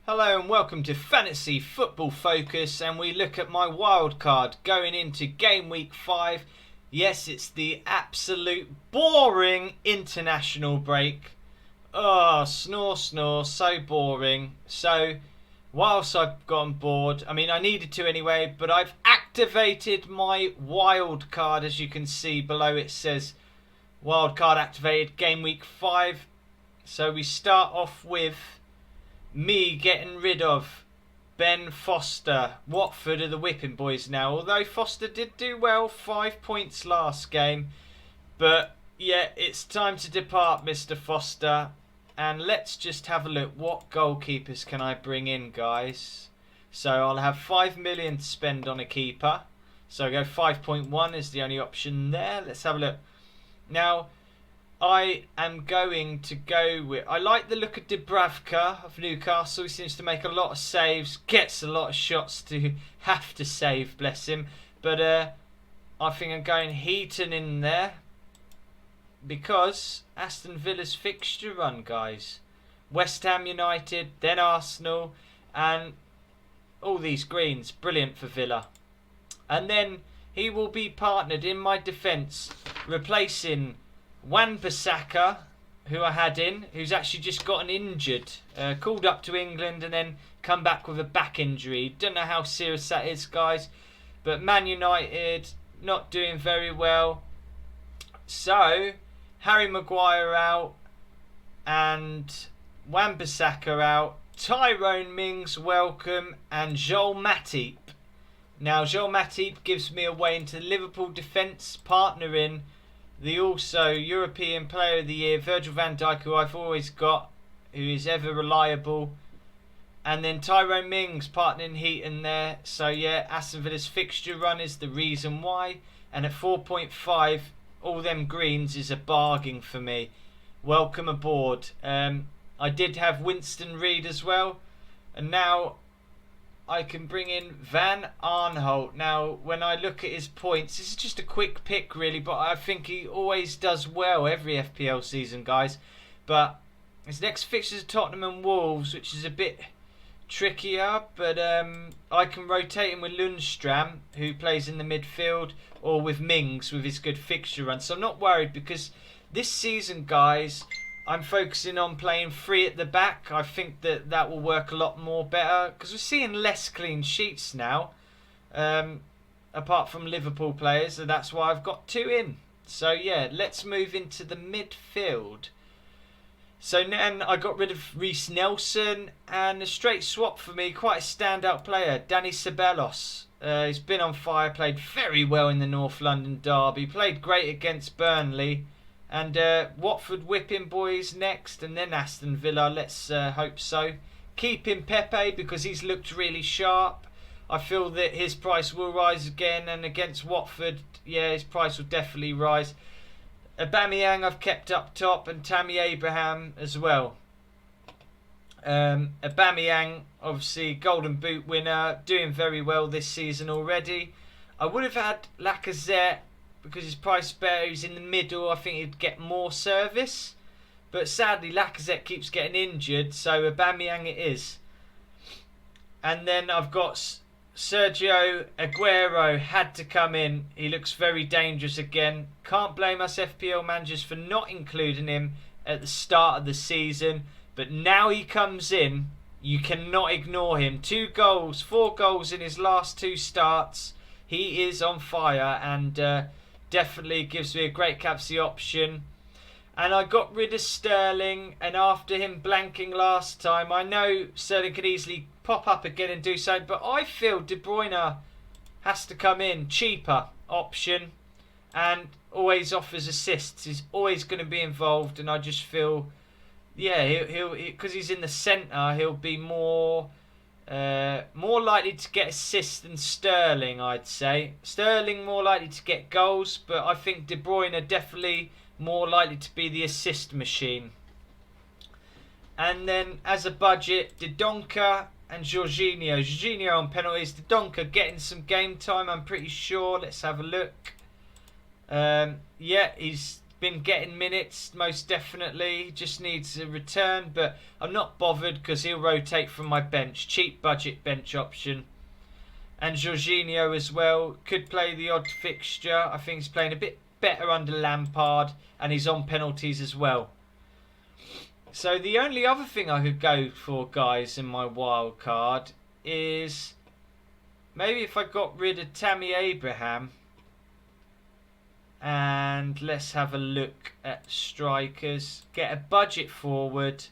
Hello and welcome to Fantasy Football Focus, and we look at my wildcard going into game week 5. Yes, it's the absolute boring international break. Oh, snore, so boring. So, whilst I've gone bored, I needed to anyway, but I've activated my wildcard. As you can see below, it says wildcard activated game week 5. So we start off with me getting rid of Ben Foster. Watford are the whipping boys now. Although Foster did do well, 5 points last game. But yeah, it's time to depart, Mr. Foster. And let's just have a look. What goalkeepers can I bring in, guys? So I'll have 5 million to spend on a keeper. So I go 5.1 is the only option there. Let's have a look. Now, I am going to go with... I like the look of Dubravka of Newcastle. He seems to make a lot of saves. Gets a lot of shots to have to save, bless him. But I think I'm going Heaton in there. Because Aston Villa's fixture run, guys. West Ham United, then Arsenal. And all these greens. Brilliant for Villa. And then he will be partnered in my defence, replacing Wan-Bissaka, who I had in, who's actually just gotten injured, called up to England and then come back with a back injury. Don't know how serious that is, guys, but Man United not doing very well. So Harry Maguire out and Wan-Bissaka out. Tyrone Mings welcome, and Joel Matip. Now Joel Matip gives me a way into the Liverpool defence, partnering the also European Player of the Year, Virgil van Dijk, who I've always got, who is ever reliable. And then Tyrone Mings partnering Heaton there. So yeah, Aston Villa's fixture run is the reason why. And at 4.5, all them greens is a bargain for me. Welcome aboard. I did have Winston Reid as well. And now I can bring in Van Aanholt. Now, when I look at his points, this is just a quick pick, really, but I think he always does well every FPL season, guys. But his next fixture is Tottenham and Wolves, which is a bit trickier, but I can rotate him with Lundstram, who plays in the midfield, or with Mings, with his good fixture run. So I'm not worried, because this season, guys, I'm focusing on playing 3 at the back. I think that will work a lot more better, because we're seeing less clean sheets now, apart from Liverpool players. So that's why I've got 2 in. So yeah, let's move into the midfield. So then I got rid of Reece Nelson, and a straight swap for me, quite a standout player, Danny Ceballos. He's been on fire, played very well in the North London derby, played great against Burnley. And Watford whipping boys next, and then Aston Villa. Let's hope so. Keeping Pepe because he's looked really sharp. I feel that his price will rise again, and against Watford, yeah, his price will definitely rise. Aubameyang I've kept up top, and Tammy Abraham as well. Aubameyang, obviously Golden Boot winner, doing very well this season already. I would have had Lacazette, because his price is better. He's in the middle. I think he'd get more service. But sadly, Lacazette keeps getting injured. So Aubameyang it is. And then I've got Sergio Aguero. Had to come in. He looks very dangerous again. Can't blame us FPL managers for not including him at the start of the season. But now he comes in. You cannot ignore him. 2 goals, 4 goals in his last 2 starts. He is on fire, and definitely gives me a great captaincy option. And I got rid of Sterling, and after him blanking last time, I know Sterling could easily pop up again and do so, but I feel De Bruyne has to come in. Cheaper option, and always offers assists. He's always going to be involved, and I just feel, yeah, he'll because he's in the centre, he'll be more likely to get assists than Sterling, I'd say. Sterling more likely to get goals, but I think De Bruyne definitely more likely to be the assist machine. And then as a budget, Dendoncker and Jorginho. Jorginho on penalties. Dendoncker getting some game time, I'm pretty sure. Let's have a look. Yeah, he's been getting minutes, most definitely. Just needs a return, but I'm not bothered because he'll rotate from my bench. Cheap budget bench option. And Jorginho as well. Could play the odd fixture. I think he's playing a bit better under Lampard, and he's on penalties as well. So the only other thing I could go for, guys, in my wild card is maybe if I got rid of Tammy Abraham. And let's have a look at strikers. Get a budget forward.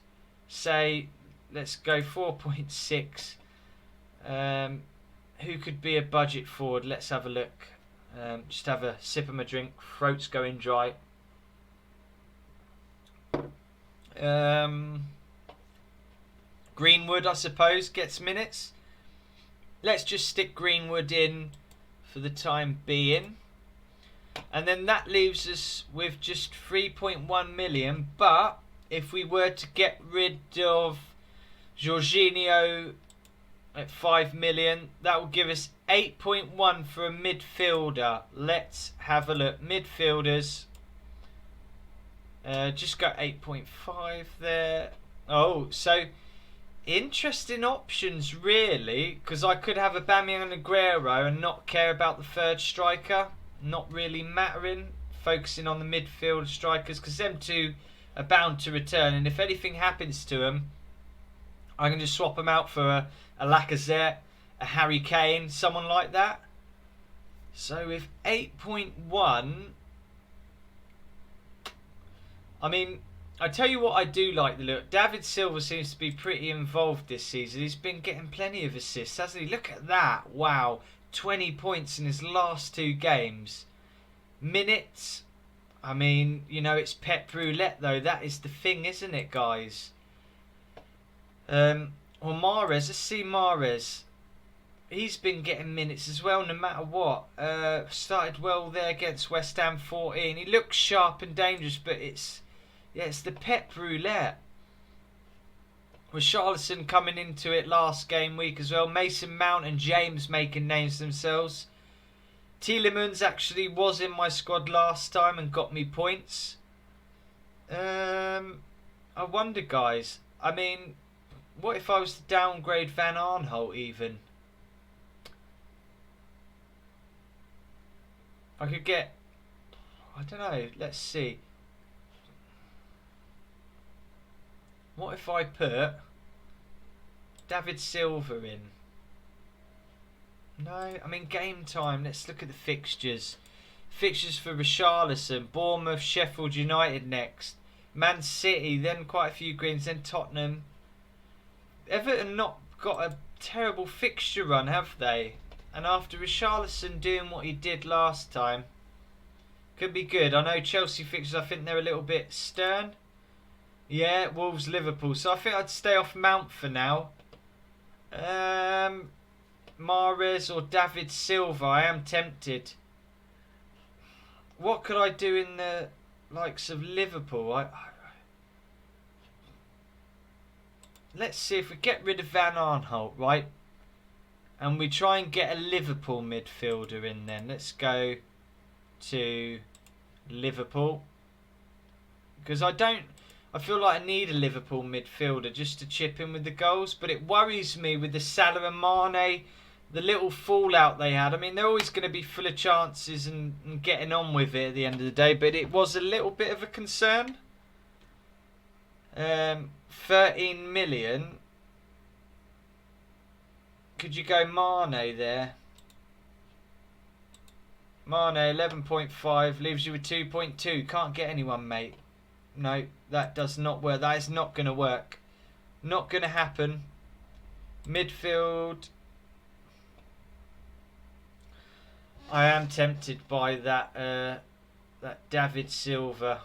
Say, let's go 4.6. Who could be a budget forward? Let's have a look. Just have a sip of my drink. Throat's going dry. Greenwood, I suppose, gets minutes. Let's just stick Greenwood in for the time being. And then that leaves us with just 3.1 million. But if we were to get rid of Jorginho at 5 million, that will give us 8.1 for a midfielder. Let's have a look. Midfielders. Just got 8.5 there. Oh, so interesting options really, because I could have Aubameyang and Aguero and not care about the third striker. Not really mattering, focusing on the midfield strikers, because them two are bound to return, and if anything happens to them, I can just swap them out for a Lacazette, a Harry Kane, someone like that. So with 8.1, I mean, I tell you what, I do like the look. David Silva seems to be pretty involved this season. He's been getting plenty of assists, hasn't he? Look at that, wow. 20 points in his last 2 games. Minutes, I mean, you know, it's Pep Roulette though. That is the thing, isn't it, guys? Well, Mahrez, let's see Mahrez. He's been getting minutes as well, no matter what. Started well there against West Ham 14. He looks sharp and dangerous, but it's the Pep Roulette. With Richarlison coming into it last game week as well. Mason Mount and James making names themselves. Tielemans actually was in my squad last time and got me points. I wonder, guys. I mean, what if I was to downgrade Van Aanholt even? I could get... I don't know. Let's see. What if I put David Silva in? No, I mean game time. Let's look at the fixtures. Fixtures for Richarlison. Bournemouth, Sheffield United next. Man City, then quite a few greens, then Tottenham. Everton not got a terrible fixture run, have they? And after Richarlison doing what he did last time, could be good. I know Chelsea fixtures, I think they're a little bit stern. Yeah, Wolves, Liverpool. So I think I'd stay off Mount for now. Mahrez or David Silva. I am tempted. What could I do in the likes of Liverpool? Let's see if we get rid of Van Aanholt, right? And we try and get a Liverpool midfielder in then. Let's go to Liverpool. Because I feel like I need a Liverpool midfielder just to chip in with the goals. But it worries me with the Salah and Mane, the little fallout they had. I mean, they're always going to be full of chances and getting on with it at the end of the day. But it was a little bit of a concern. 13 million. Could you go Mane there? Mane, 11.5. Leaves you with 2.2. Can't get anyone, mate. No, that does not work. That is not going to work. Not going to happen. Midfield. I am tempted by that David Silva.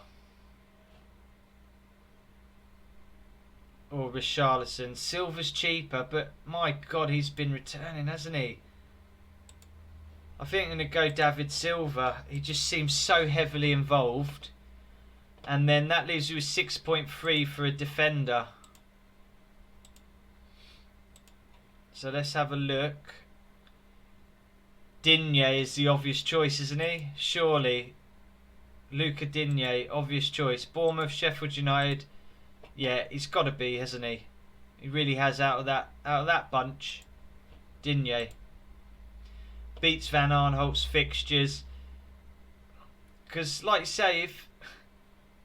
Or Richarlison. Silva's cheaper, but my God, he's been returning, hasn't he? I think I'm going to go David Silva. He just seems so heavily involved. And then that leaves you with 6.3 for a defender. So let's have a look. Digne is the obvious choice, isn't he? Surely. Luca Digne, obvious choice. Bournemouth, Sheffield United. Yeah, he's got to be, hasn't he? He really has out of that bunch. Digne beats Van Aanholt's fixtures. Because, like you say,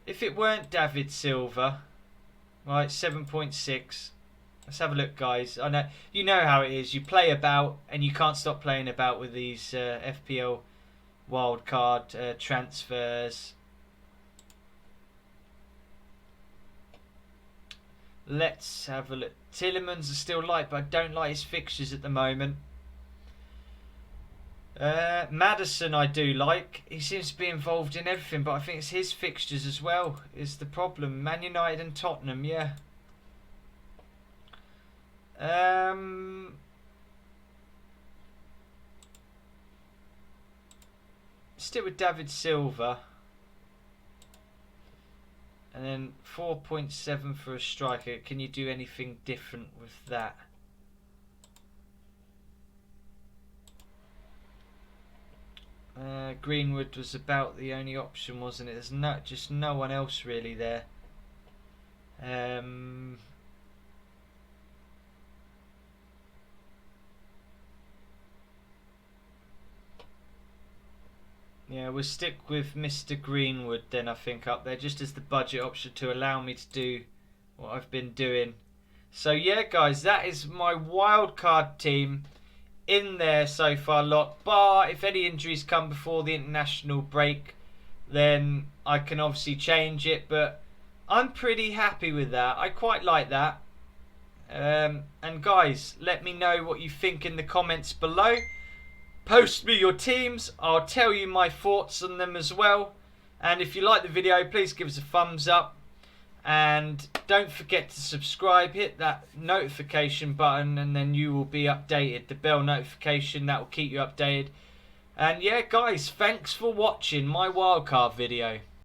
if it weren't David Silva, right, 7.6. Let's have a look, guys. I know you know how it is. You play about, and you can't stop playing about with these FPL wildcard transfers. Let's have a look. Tillemans are still light, but I don't like his fixtures at the moment. Maddison I do like. He seems to be involved in everything, but I think it's his fixtures as well is the problem. Man United and Tottenham, yeah. Stick with David Silva. And then 4.7 for a striker. Can you do anything different with that? Greenwood was about the only option, wasn't it? There's just no one else really there. Yeah, we'll stick with Mr. Greenwood then, I think, up there, just as the budget option to allow me to do what I've been doing. So yeah, guys, that is my wildcard team in there so far, lot. Bar if any injuries come before the international break, then I can obviously change it, but I'm pretty happy with that. I quite like that. And guys, let me know what you think in the comments below. Post me your teams. I'll tell you my thoughts on them as well. And if you like the video, please give us a thumbs up. And don't forget to subscribe. Hit that notification button and then you will be updated. The bell notification, that will keep you updated. And yeah, guys, thanks for watching my wildcard video.